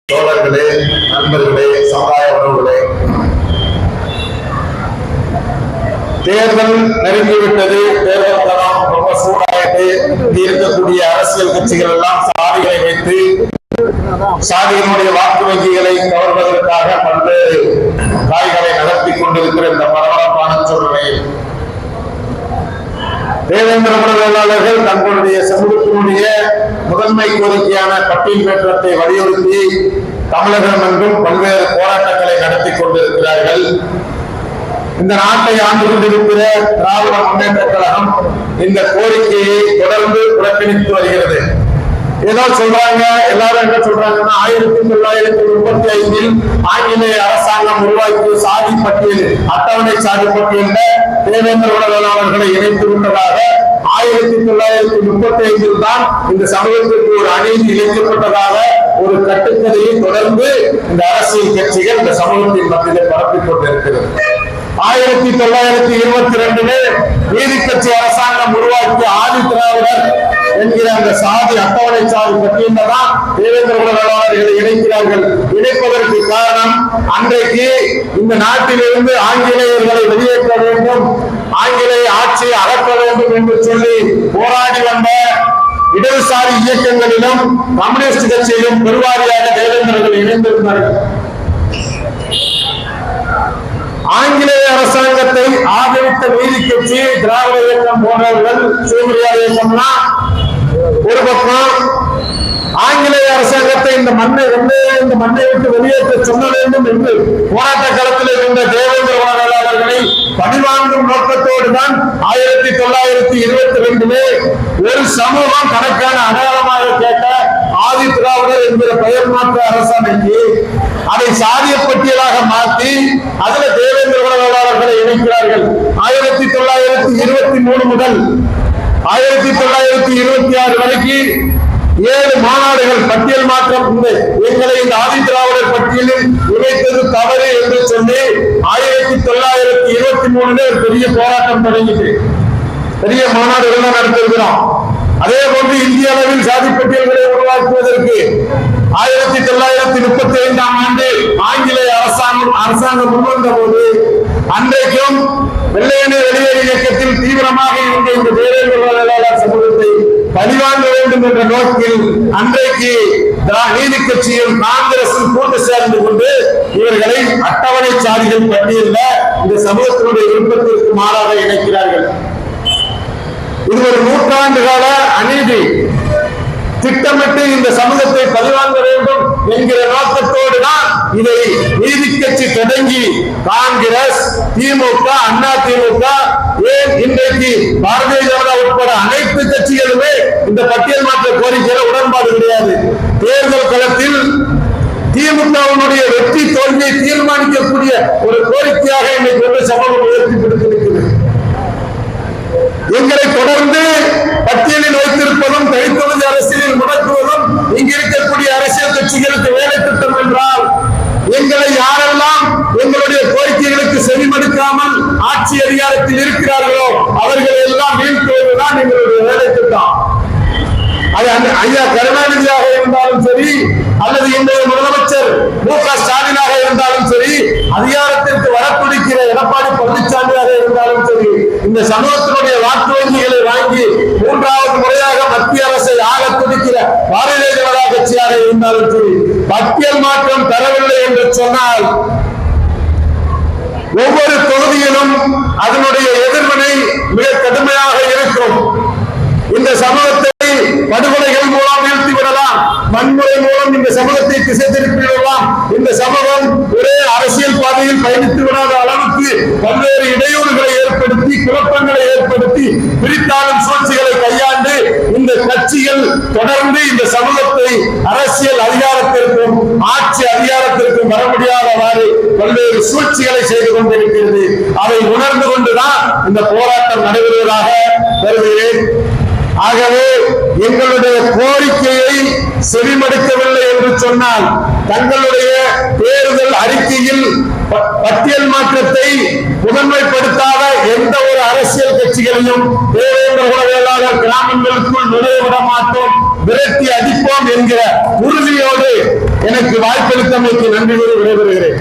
தோழர்களே, நண்பர்களே, சமுதாய உறவுகளே, தேர்தல் நெருங்கிவிட்டது. தேர்தல் தரம் ரொம்ப சூடாயிட்டு இருக்கக்கூடிய அரசியல் கட்சிகள் எல்லாம் சாதிகளை வைத்து சாதியினுடைய வாக்கு வங்கிகளை கவர்வதற்காக பல்வேறு காய்களை நடத்தி கொண்டிருக்கிற இந்த பரபரப்பான சூழ்நிலையில் தேவேந்திர குல வேளாளர்கள் தங்களுடைய சமூகத்தினுடைய முதன்மை கோரிக்கையான பட்டியல் மாற்றத்தை வலியுறுத்தி தமிழகம் என்றும் பல்வேறு போராட்டங்களை நடத்தி கொண்டிருக்கிறார்கள். இந்த நாட்டை ஆண்டு கொண்டிருக்கிற திராவிட முன்னேற்ற கழகம் இந்த கோரிக்கையை தொடர்ந்து புறக்கணித்து வருகிறது. ஏதோ சொல்றாங்க, எல்லாரும் என்ன சொல்றாங்கன்னா 1935 ஆங்கிலேய அரசாங்கம் உருவாக்கிய சாதி பட்டியல், அட்டவணை சாதி பட்டியலில் தேவேந்திர குல வேளாளர்களை இணைத்து விட்டதாக 1935 தான் இந்த சமூகத்திற்கு ஒரு அநீதி இழைக்கப்பட்டதாக ஒரு கட்டுக்கதையை தொடர்ந்து இந்த அரசியல் கட்சிகள் இந்த சமூகத்தின் மத்தியிலே பரப்பிக் கொண்டிருக்கிறது. 1922 நீதி கட்சி அரசாங்கம் உருவாக்கிய ஆதி திராவிடர் என்கிற அந்த சாதி அட்டவணை சாதி பட்டியலில் தான் தேவேந்திர குல வேளாளர்களை இணைக்கிறார்கள். இணைப்பதற்கு காரணம், அன்றைக்கு இந்த நாட்டிலிருந்து ஆங்கிலேயர்களை வெளியேற்ற வேண்டும், ஆங்கிலேய ஆட்சியை அகற்ற வேண்டும் என்று சொல்லி போராடி வந்த இடதுசாரி இயக்கங்களிலும் கம்யூனிஸ்ட் கட்சியிலும் பெருவாரியாக தேவேந்திரர்கள் இணைந்திருந்தார்கள். ஆங்கிலேய அரசாங்கத்தை ஆதரித்த நீதி கட்சி, திராவிட இயக்கம் போன்றவர்கள், சுயமரியாதை இயக்கம்னா ஒரு பக்கம், ஆங்கிலேய அரசாங்கத்தை இந்த மண்ணை விட்டு வெளியேற்ற சொல்ல வேண்டும் என்று போராட்ட களத்தில் இருந்த தேவேந்திர குல வேளாளர்களை பழிவாங்கும் நோக்கத்தோடு தான் 1922 ஒரு சமூகம் தனக்கான அடையாளமாக கேட்ட ஆதி திராவிடர் என்கிற பெயர் மாற்ற அரசாணைக்கு அதை சாதிய பட்டியலாக மாற்றி அதுல தேவேந்திர குல வேளாளர்களை இணைக்கிறார்கள். 1923 முதல் 1926 வரைக்கும் 7 மாநாடுகள் பட்டியல் மாற்றம் எங்களை இந்த ஆதி திராவிடர் பட்டியலில் இணைத்தது தவறு என்று சொல்லி 1923 ஒரு பெரிய போராட்டம் தொடங்கிட்டு பெரிய மாநாடுகள் நடத்திருக்கிறோம். அதே போன்று இந்திய அளவில் சாதி பட்டியல்களை உருவாக்குவதற்கு 1935 ஆண்டு ஆங்கிலேய அரசாங்கம் முன்வந்த போது அன்றைக்கும் வெள்ளையனே வெளியேறு இயக்கத்தில் தீவிரமாக இருந்த இந்த தேவேந்திர குல வேளாளர் சமூகத்தை பழிவாங்க வேண்டும் என்ற நோக்கில் அன்றைக்கு நீதி கட்சியும் காங்கிரசும் கூட்டு சேர்ந்து கொண்டு இவர்களை அட்டவணை சாதிகள் பட்டியலில் இந்த சமூகத்தினுடைய விருப்பத்திற்கு மாறாக இணைக்கிறார்கள். இது ஒரு நூற்றாண்டு கால அநீதி. திட்டமிட்டு இந்த சமூகத்தை பழிவாங்க வேண்டும் என்கிற நோக்கத்தோடு தான் இதை நீதி கட்சி தொடங்கி காங்கிரஸ், திமுக, அண்ணா திமுக, ஏன் இன்றைக்கு பாரதிய ஜனதா உட்பட அனைத்து கட்சிகளுமே இந்த பட்டியல் மாற்ற கோரிக்கையில உடன்பாடு கிடையாது. தேர்தல் களத்தில் திமுகவினுடைய வெற்றி தோல்வியை தீர்மானிக்கக்கூடிய ஒரு கோரிக்கையாக இன்னைக்கு சமூகம் உயர்த்தி பிடித்திருக்கிறது. எங்களை தொடர்ந்து பட்டியலில் வைத்திருப்பதும் தனித்தொகுதி அரசியலில் முடக்குவதும் இங்கு இருக்கக்கூடிய அரசியல் கட்சிகளுக்கு வேலை திட்டம் என்றால், எங்களை யாரெல்லாம் எங்களுடைய கோரிக்கைகளுக்கு செவிமடுக்காமல் ஆட்சி அதிகாரத்தில் இருக்கிறார்களோ அவர்களை எல்லாம் வீழ்த்துவதுதான் எங்களுடைய வேலை திட்டம். அது ஐயா கருணாநிதியாக இருந்தாலும் சரி, அல்லது இன்றைய முதலமைச்சர் மு.க. ஸ்டாலினாக இருந்தாலும் சரி, அதிகாரத்திற்கு வரப்பிடிக்கிற எடப்பாடி பழனிசாமியாக இருந்தாலும் சரி, இந்த சமூகத்தினுடைய வாக்கு வங்கிகளை வாங்கி 3வது முறையாக மத்திய அரசை ஆக துடிக்கிற பாரதிய ஜனதா கட்சியாக இருந்தாலும் சரி, பட்டியல் மாற்றம் தரவில்லை என்று சொன்னால் ஒவ்வொரு தொகுதியிலும் அதனுடைய எதிர்வினை மிக கடுமையாக இருக்கும். இந்த சமூகத்தை படுகொலைகள் மூலம் வீழ்த்தி விடலாம், வன்முறை மூலம் இந்த சமூகத்தை திசை திருப்பி விடலாம். இந்த சமூகம் ஒரே அரசியல் பாதையில் பயணித்து விடாத அளவுக்கு பல்வேறு இடையூறுகளை ஏற்படுத்தி, குழப்பங்களை ஏற்படுத்தி, பிரித்தாளும் சூழ்ச்சிகளை கையாண்டு இந்த கட்சிகள் தொடர்ந்து இந்த சமூகத்தை அரசியல் அதிகாரத்திற்கும் ஆட்சி அதிகாரத்திற்கும் வர முடியாதவாறு பல்வேறு சூழ்ச்சிகளை செய்து கொண்டிருக்கிறது. அதை உணர்ந்து கொண்டுதான் இந்த போராட்டம் நடைபெறுவதாக கருதுகிறேன். ஆகவே எங்களுடைய கோரிக்கையை செவிமடுக்கவில்லை என்று சொன்னால் தங்களுடைய தேர்தல் அறிக்கையில் பட்டியல் மாற்றத்தை முதன்மைப்படுத்தாத எந்த ஒரு அரசியல் கட்சிகளையும் தேவேந்திர குல வேளாளர் கிராமங்களுக்குள் நுழைவிட மாட்டோம், விரட்டி அடிப்போம் என்கிற உறுதியோடு எனக்கு வாய்ப்பளித்தமைக்கு நன்றி கூறி விடைபெறுகிறேன்.